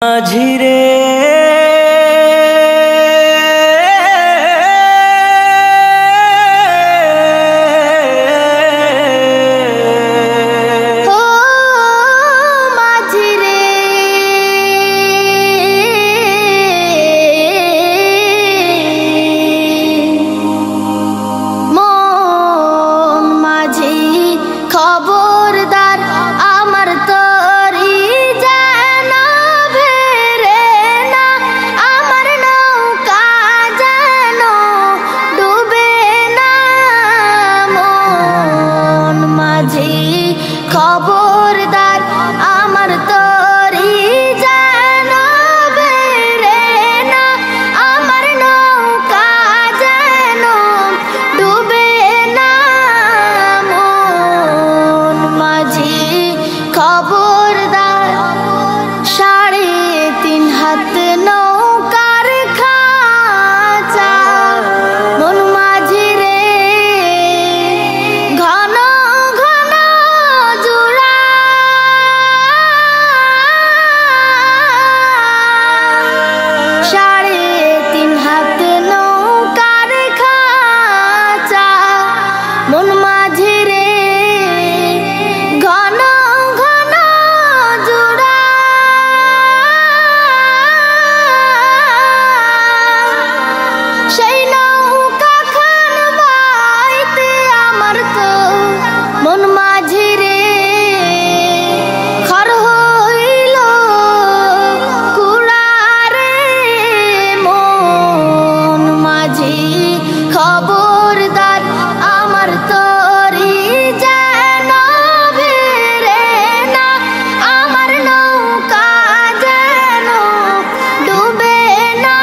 মাঝিরে খবরদার আমার তরি যেন বেরে না, আমার নৌকা যেন ডুবে না। মন মাঝি খবরদার, 3.5 হাত নৌকার খাঁচা। মন মাঝি রে ঘন ঘন জোড়া, 3.5 হাত নৌকার খাঁচা। মন মাঝি রে ঘন ঘন জোড়া, সেই নৌকা খান বাইতে আমার তো মন মাঝি রে খর হইল কুড়ারে। মন মাঝি খবরদার আমার তরি যেন বেরে না, আমার নৌকা যেন ডুবে না।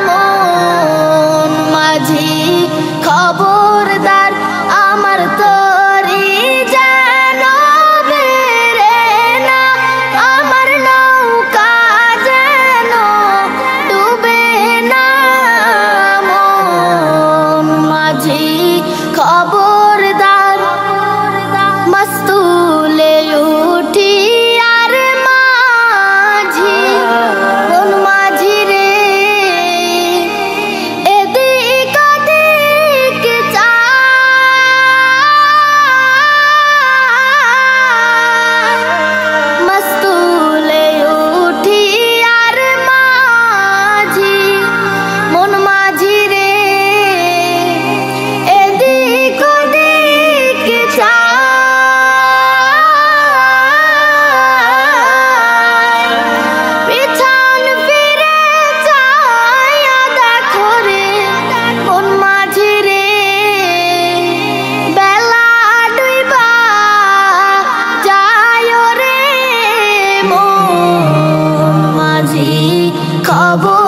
মন মাঝি খবরদার আমার তরি যেন বেরে না, আমার নৌকা যেন ডুবে না। মন মাঝি খবরদার, মস্তুলে উঠি আর মাঝি। মন মাঝি রে এদিক ওদিক চায়, মস্তুলে উঠি আর মাঝি। মন মাঝি রে এদিক ওদিক চায়, পিছন ফিরে চায়া দেখো রে। মন মাঝি রে বেলা ডুইবা যায় রে। মন মাঝি খবর